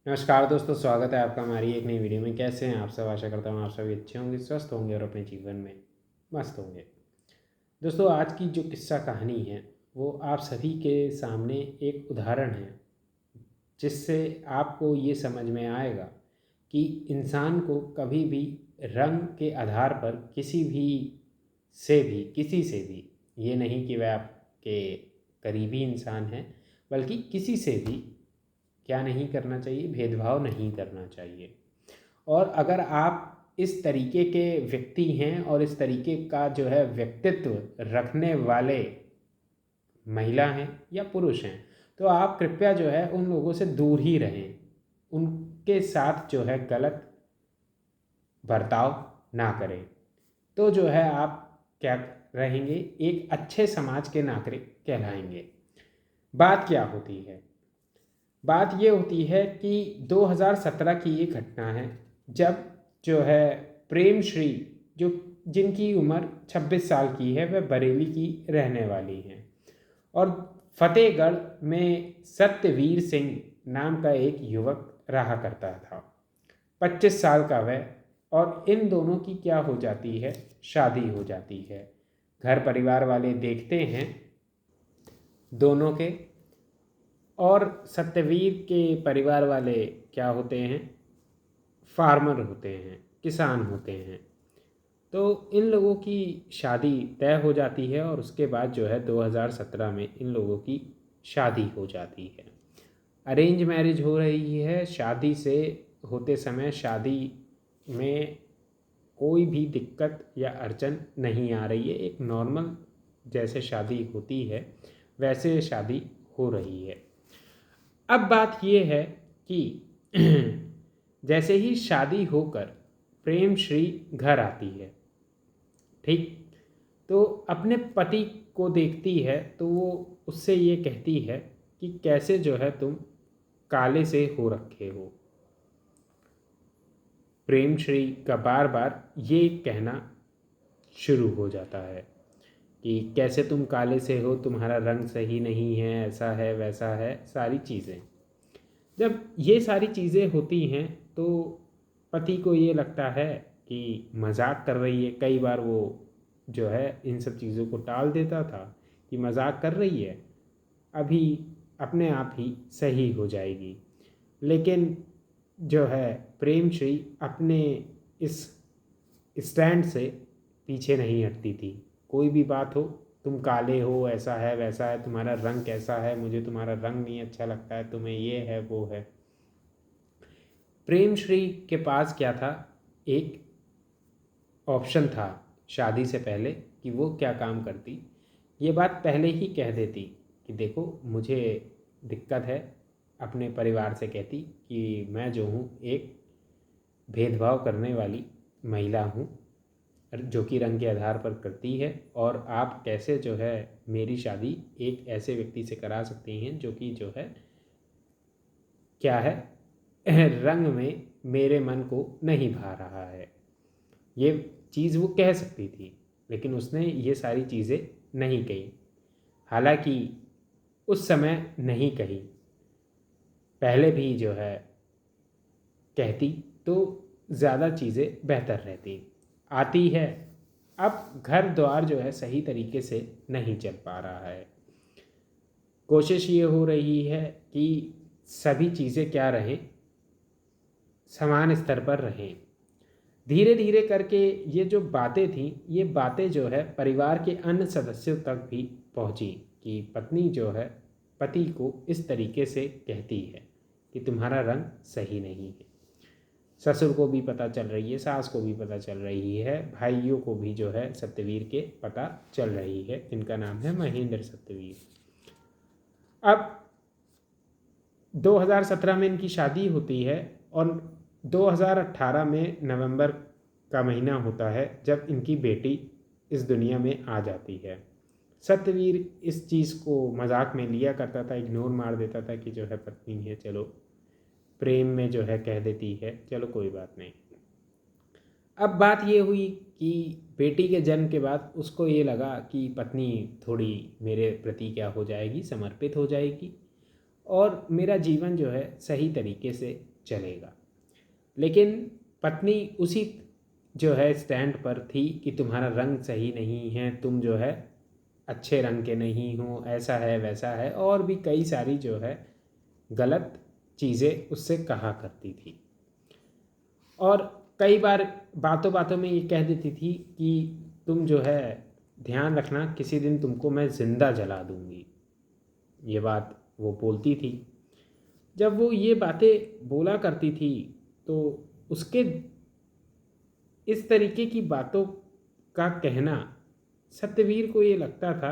नमस्कार दोस्तों, स्वागत है आपका हमारी एक नई वीडियो में। कैसे हैं आप सब? आशा करता हूँ आप सभी अच्छे होंगे, स्वस्थ होंगे और अपने जीवन में मस्त होंगे। दोस्तों, आज की जो किस्सा कहानी है वो आप सभी के सामने एक उदाहरण है, जिससे आपको ये समझ में आएगा कि इंसान को कभी भी रंग के आधार पर किसी से भी ये नहीं कि वह आपके करीबी इंसान है, बल्कि किसी से भी क्या नहीं करना चाहिए, भेदभाव नहीं करना चाहिए। और अगर आप इस तरीके के व्यक्ति हैं और इस तरीके का जो है व्यक्तित्व रखने वाले महिला हैं या पुरुष हैं, तो आप कृपया जो है उन लोगों से दूर ही रहें। उनके साथ जो है गलत बर्ताव ना करें। तो जो है आप क्या रहेंगे, एक अच्छे समाज के नागरिक कहलाएंगे। बात क्या होती है? बात ये होती है कि 2017 की ये घटना है, जब जो है प्रेम श्री, जो जिनकी उम्र 26 साल की है, वह बरेली की रहने वाली हैं और फतेहगढ़ में सत्यवीर सिंह नाम का एक युवक रहा करता था। 25 साल का वह, और इन दोनों की क्या हो जाती है, शादी हो जाती है। घर परिवार वाले देखते हैं दोनों के, और सत्यवीर के परिवार वाले क्या होते हैं, फार्मर होते हैं, किसान होते हैं। तो इन लोगों की शादी तय हो जाती है और उसके बाद जो है 2017 में इन लोगों की शादी हो जाती है। अरेंज मैरिज हो रही है। शादी से होते समय शादी में कोई भी दिक्कत या अड़चन नहीं आ रही है। एक नॉर्मल जैसे शादी होती है वैसे शादी हो रही है। अब बात ये है कि जैसे ही शादी होकर प्रेम श्री घर आती है, ठीक, तो अपने पति को देखती है तो वो उससे ये कहती है कि कैसे जो है तुम काले से हो रखे हो। प्रेम श्री का बार बार ये कहना शुरू हो जाता है कि कैसे तुम काले से हो, तुम्हारा रंग सही नहीं है, ऐसा है वैसा है, सारी चीज़ें। जब ये सारी चीज़ें होती हैं तो पति को ये लगता है कि मजाक कर रही है। कई बार वो जो है इन सब चीज़ों को टाल देता था कि मजाक कर रही है, अभी अपने आप ही सही हो जाएगी। लेकिन जो है प्रेम श्री अपने इस स्टैंड से पीछे नहीं हटती थी। कोई भी बात हो, तुम काले हो, ऐसा है वैसा है, तुम्हारा रंग कैसा है, मुझे तुम्हारा रंग नहीं अच्छा लगता है, तुम्हें ये है वो है। प्रेम श्री के पास क्या था, एक ऑप्शन था शादी से पहले कि वो क्या काम करती। ये बात पहले ही कह देती कि देखो मुझे दिक्कत है, अपने परिवार से कहती कि मैं जो हूँ एक भेदभाव करने वाली महिला हूँ, जो कि रंग के आधार पर करती है, और आप कैसे जो है मेरी शादी एक ऐसे व्यक्ति से करा सकती हैं जो कि जो है क्या है रंग में मेरे मन को नहीं भा रहा है। ये चीज़ वो कह सकती थी, लेकिन उसने ये सारी चीज़ें नहीं कही। हालांकि उस समय नहीं कही, पहले भी जो है कहती तो ज़्यादा चीज़ें बेहतर रहती। आती है, अब घर द्वार जो है सही तरीके से नहीं चल पा रहा है। कोशिश ये हो रही है कि सभी चीज़ें क्या रहें, समान स्तर पर रहें। धीरे धीरे करके ये जो बातें थीं, ये बातें जो है परिवार के अन्य सदस्यों तक भी पहुंची कि पत्नी जो है पति को इस तरीके से कहती है कि तुम्हारा रंग सही नहीं है। ससुर को भी पता चल रही है, सास को भी पता चल रही है, भाइयों को भी जो है सत्यवीर के पता चल रही है, जिनका नाम है महेंद्र सत्यवीर। अब 2017 में इनकी शादी होती है और 2018 में नवंबर का महीना होता है जब इनकी बेटी इस दुनिया में आ जाती है। सत्यवीर इस चीज़ को मजाक में लिया करता था, इग्नोर मार देता था कि जो है पत्नी है, चलो प्रेम में जो है कह देती है, चलो कोई बात नहीं। अब बात ये हुई कि बेटी के जन्म के बाद उसको ये लगा कि पत्नी थोड़ी मेरे प्रति क्या हो जाएगी, समर्पित हो जाएगी और मेरा जीवन जो है सही तरीके से चलेगा। लेकिन पत्नी उसी जो है स्टैंड पर थी कि तुम्हारा रंग सही नहीं है, तुम जो है अच्छे रंग के नहीं हो, ऐसा है वैसा है, और भी कई सारी जो है गलत चीज़ें उससे कहा करती थी। और कई बार बातों बातों में ये कह देती थी कि तुम जो है ध्यान रखना, किसी दिन तुमको मैं ज़िंदा जला दूंगी। ये बात वो बोलती थी। जब वो ये बातें बोला करती थी तो उसके इस तरीके की बातों का कहना सत्यवीर को ये लगता था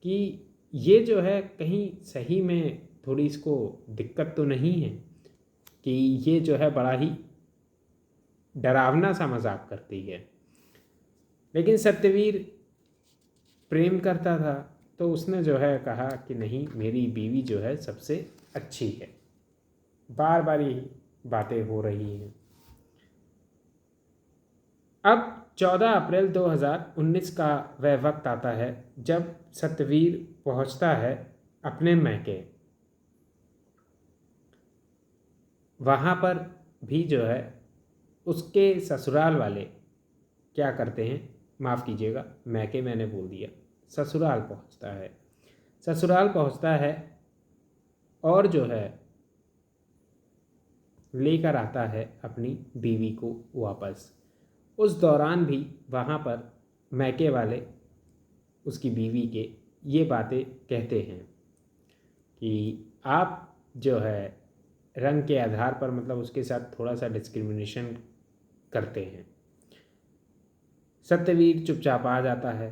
कि ये जो है कहीं सही में थोड़ी इसको दिक्कत तो नहीं है, कि ये जो है बड़ा ही डरावना सा मजाक करती है। लेकिन सत्यवीर प्रेम करता था तो उसने जो है कहा कि नहीं, मेरी बीवी जो है सबसे अच्छी है। बार बार यही बातें हो रही हैं। अब 14 अप्रैल 2019 का वह वक्त आता है जब सत्यवीर पहुंचता है अपने मैके। वहाँ पर भी जो है उसके ससुराल वाले क्या करते हैं, माफ़ कीजिएगा मैके मैंने बोल दिया, ससुराल पहुंचता है। ससुराल पहुंचता है और जो है लेकर आता है अपनी बीवी को वापस। उस दौरान भी वहाँ पर मैके वाले उसकी बीवी के ये बातें कहते हैं कि आप जो है रंग के आधार पर, मतलब उसके साथ थोड़ा सा डिस्क्रिमिनेशन करते हैं। सत्यवीर चुपचाप आ जाता है।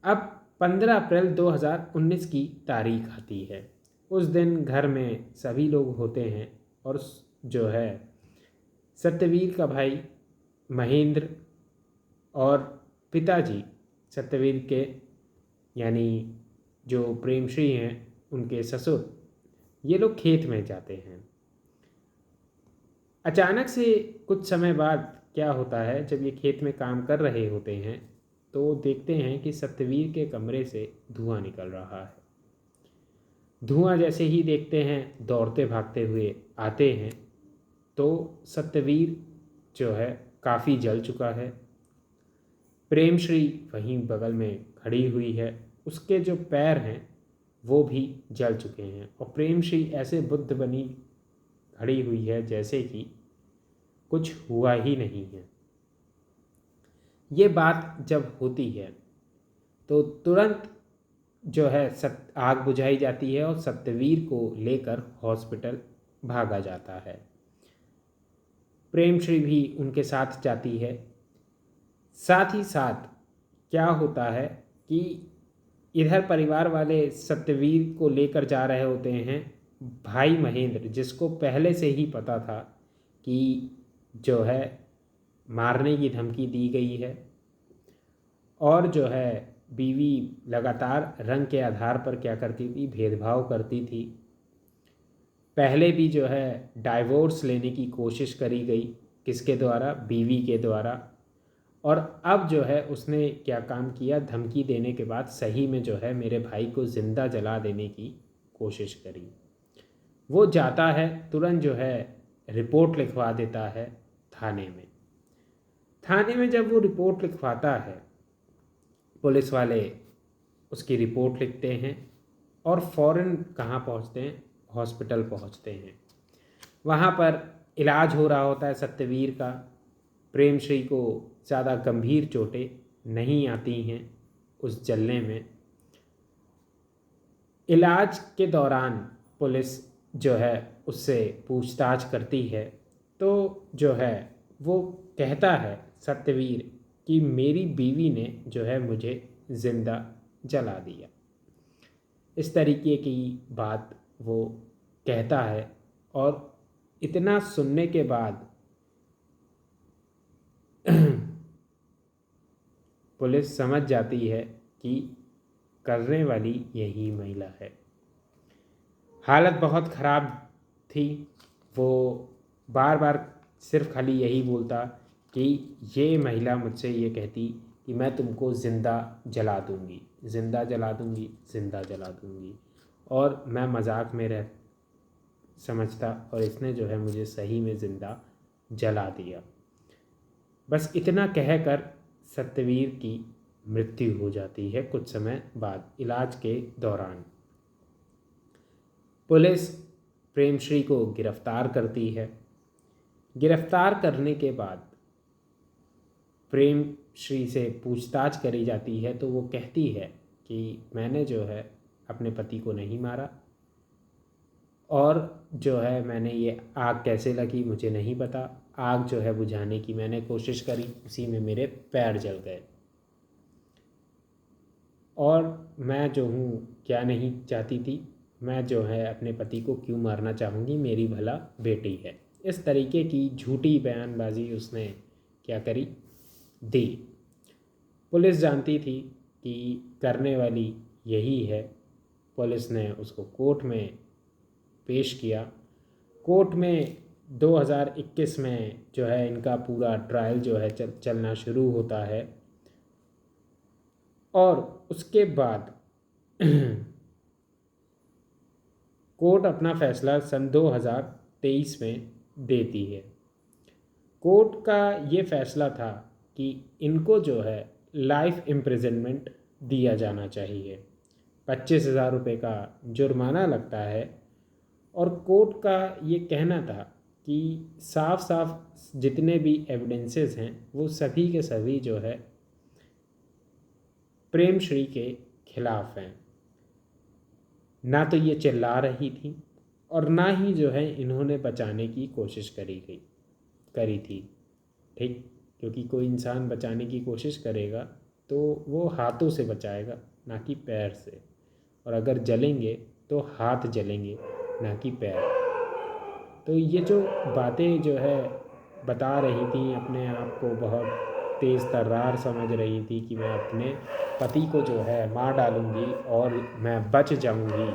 अब 15 अप्रैल 2019 की तारीख आती है। उस दिन घर में सभी लोग होते हैं और जो है सत्यवीर का भाई महेंद्र और पिताजी सत्यवीर के, यानी जो प्रेमश्री हैं उनके ससुर, ये लोग खेत में जाते हैं। अचानक से कुछ समय बाद क्या होता है, जब ये खेत में काम कर रहे होते हैं तो देखते हैं कि सत्यवीर के कमरे से धुआं निकल रहा है। धुआं जैसे ही देखते हैं दौड़ते भागते हुए आते हैं तो सत्यवीर जो है काफ़ी जल चुका है। प्रेमश्री वहीं बगल में खड़ी हुई है, उसके जो पैर हैं वो भी जल चुके हैं और प्रेमश्री ऐसे बुद्ध बनी खड़ी हुई है जैसे कि कुछ हुआ ही नहीं है। ये बात जब होती है तो तुरंत जो है आग बुझाई जाती है और सत्यवीर को लेकर हॉस्पिटल भागा जाता है। प्रेमश्री भी उनके साथ जाती है। साथ ही साथ क्या होता है कि इधर परिवार वाले सत्यवीर को लेकर जा रहे होते हैं भाई महेंद्र, जिसको पहले से ही पता था कि जो है मारने की धमकी दी गई है और जो है बीवी लगातार रंग के आधार पर क्या करती थी, भेदभाव करती थी। पहले भी जो है डाइवोर्स लेने की कोशिश करी गई, किसके द्वारा, बीवी के द्वारा। और अब जो है उसने क्या काम किया, धमकी देने के बाद सही में जो है मेरे भाई को ज़िंदा जला देने की कोशिश करी। वो जाता है तुरंत जो है रिपोर्ट लिखवा देता है थाने में। थाने में जब वो रिपोर्ट लिखवाता है, पुलिस वाले उसकी रिपोर्ट लिखते हैं और फ़ौरन कहाँ पहुँचते हैं, हॉस्पिटल पहुँचते हैं। वहाँ पर इलाज हो रहा होता है सत्यवीर का। प्रेमश्री को ज़्यादा गंभीर चोटें नहीं आती हैं उस जलने में। इलाज के दौरान पुलिस जो है उससे पूछताछ करती है तो जो है वो कहता है सत्यवीर कि मेरी बीवी ने जो है मुझे ज़िंदा जला दिया। इस तरीके की बात वो कहता है और इतना सुनने के बाद पुलिस समझ जाती है कि करने वाली यही महिला है। हालत बहुत ख़राब थी। वो बार बार सिर्फ खाली यही बोलता कि ये महिला मुझसे ये कहती कि मैं तुमको ज़िंदा जला दूंगी, ज़िंदा जला दूंगी, ज़िंदा जला दूंगी। और मैं मजाक में समझता और इसने जो है मुझे सही में ज़िंदा जला दिया। बस इतना कहकर सत्यवीर की मृत्यु हो जाती है कुछ समय बाद इलाज के दौरान। पुलिस प्रेमश्री को गिरफ्तार करती है। गिरफ्तार करने के बाद प्रेमश्री से पूछताछ करी जाती है तो वो कहती है कि मैंने जो है अपने पति को नहीं मारा, और जो है मैंने ये आग कैसे लगी मुझे नहीं पता। आग जो है बुझाने की मैंने कोशिश करी, उसी में मेरे पैर जल गए, और मैं जो हूँ क्या नहीं चाहती थी, मैं जो है अपने पति को क्यों मारना चाहूँगी, मेरी भला बेटी है। इस तरीके की झूठी बयानबाजी उसने क्या करी, दी। पुलिस जानती थी कि करने वाली यही है। पुलिस ने उसको कोर्ट में पेश किया। कोर्ट में 2021 में जो है इनका पूरा ट्रायल जो है चलना शुरू होता है, और उसके बाद कोर्ट अपना फैसला सन 2023 में देती है। कोर्ट का ये फैसला था कि इनको जो है लाइफ इम्प्रिजनमेंट दिया जाना चाहिए। 25,000 रुपये का जुर्माना लगता है, और कोर्ट का ये कहना था कि साफ साफ जितने भी एविडेंसेस हैं वो सभी के सभी जो है प्रेमश्री के खिलाफ हैं। ना तो ये चिल्ला रही थी और ना ही जो है इन्होंने बचाने की कोशिश करी थी। ठीक, क्योंकि कोई इंसान बचाने की कोशिश करेगा तो वो हाथों से बचाएगा, ना कि पैर से, और अगर जलेंगे तो हाथ जलेंगे, ना कि पैर। तो ये जो बातें जो है बता रही थी, अपने आप को बहुत तेज़ तर्रार समझ रही थी कि मैं अपने पति को जो है मार डालूँगी और मैं बच जाऊँगी,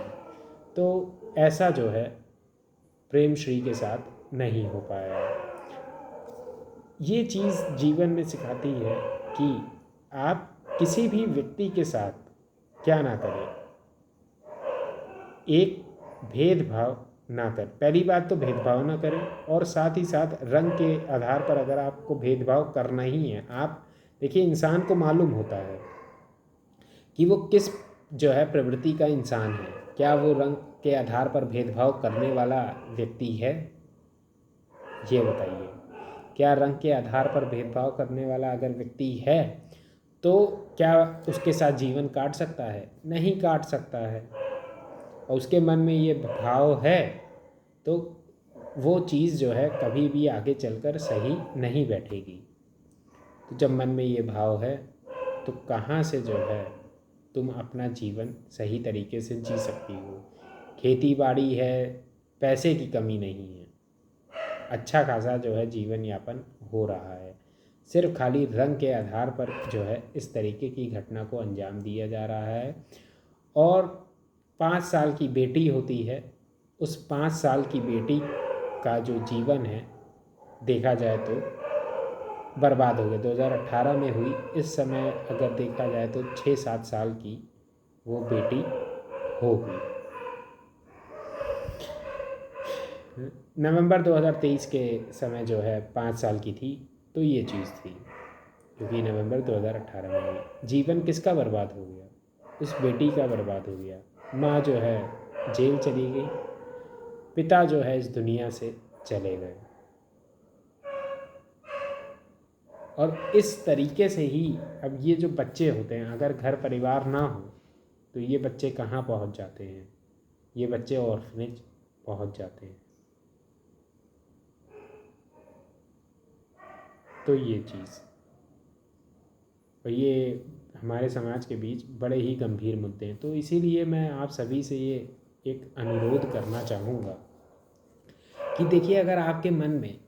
तो ऐसा जो है प्रेमश्री के साथ नहीं हो पाया। ये चीज़ जीवन में सिखाती है कि आप किसी भी व्यक्ति के साथ क्या ना करें, एक भेदभाव ना करें। पहली बात तो भेदभाव ना करें, और साथ ही साथ रंग के आधार पर अगर आपको भेदभाव करना ही है, आप देखिए इंसान को मालूम होता है कि वो किस जो है प्रवृत्ति का इंसान है। क्या वो रंग के आधार पर भेदभाव करने वाला व्यक्ति है, ये बताइए। क्या रंग के आधार पर भेदभाव करने वाला अगर व्यक्ति है तो क्या उसके साथ जीवन काट सकता है? नहीं काट सकता है। और उसके मन में ये भाव है तो वो चीज़ जो है कभी भी आगे चलकर सही नहीं बैठेगी। तो जब मन में ये भाव है तो कहाँ से जो है तुम अपना जीवन सही तरीके से जी सकती हो? खेती बाड़ी है, पैसे की कमी नहीं है, अच्छा खासा जो है जीवन यापन हो रहा है। सिर्फ खाली रंग के आधार पर जो है इस तरीके की घटना को अंजाम दिया जा रहा है। और 5 साल की बेटी होती है, उस 5 साल की बेटी का जो जीवन है देखा जाए तो बर्बाद हो गया। 2018 में हुई, इस समय अगर देखा जाए तो 6-7 साल की वो बेटी होगी। नवंबर 2023 के समय जो है 5 साल की थी, तो ये चीज़ थी, क्योंकि नवंबर 2018 में हुई। जीवन किसका बर्बाद हो गया? उस बेटी का बर्बाद हो गया। माँ जो है जेल चली गई, पिता जो है इस दुनिया से चले गए। और इस तरीके से ही अब ये जो बच्चे होते हैं, अगर घर परिवार ना हो तो ये बच्चे कहाँ पहुँच जाते हैं? ये बच्चे ऑर्फनेज पहुँच जाते हैं। तो ये चीज़, और ये हमारे समाज के बीच बड़े ही गंभीर मुद्दे हैं। तो इसीलिए मैं आप सभी से ये एक अनुरोध करना चाहूँगा कि देखिए, अगर आपके मन में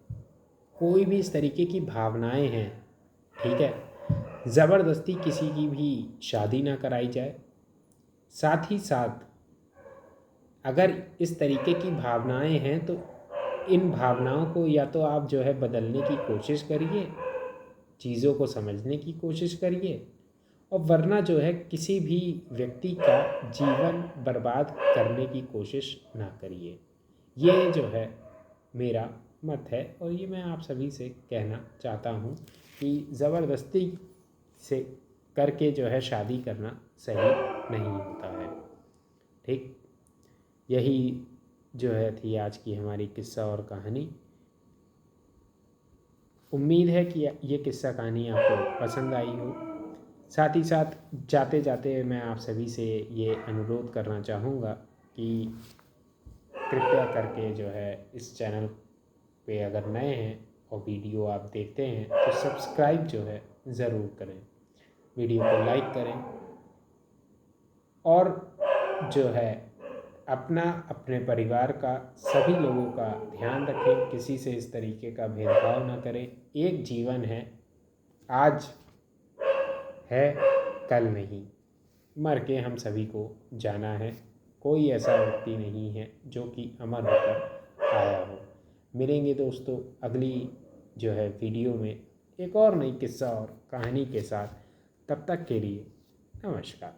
कोई भी इस तरीके की भावनाएं हैं, ठीक है, ज़बरदस्ती किसी की भी शादी ना कराई जाए। साथ ही साथ अगर इस तरीके की भावनाएं हैं तो इन भावनाओं को या तो आप जो है बदलने की कोशिश करिए, चीज़ों को समझने की कोशिश करिए, और वरना जो है किसी भी व्यक्ति का जीवन बर्बाद करने की कोशिश ना करिए। ये जो है मेरा मत है और ये मैं आप सभी से कहना चाहता हूँ कि ज़बरदस्ती से करके जो है शादी करना सही नहीं होता है। ठीक, यही जो है थी आज की हमारी किस्सा और कहानी। उम्मीद है कि ये किस्सा कहानी आपको पसंद आई हो। साथ ही साथ जाते जाते मैं आप सभी से ये अनुरोध करना चाहूँगा कि कृपया करके जो है इस चैनल पे अगर नए हैं और वीडियो आप देखते हैं तो सब्सक्राइब जो है ज़रूर करें, वीडियो को लाइक करें और जो है अपना अपने परिवार का सभी लोगों का ध्यान रखें, किसी से इस तरीके का भेदभाव ना करें। एक जीवन है, आज है कल नहीं, मर के हम सभी को जाना है। कोई ऐसा व्यक्ति नहीं है जो कि अमर होकर आया हो। मिलेंगे दोस्तों अगली जो है वीडियो में एक और नई किस्सा और कहानी के साथ। तब तक के लिए नमस्कार।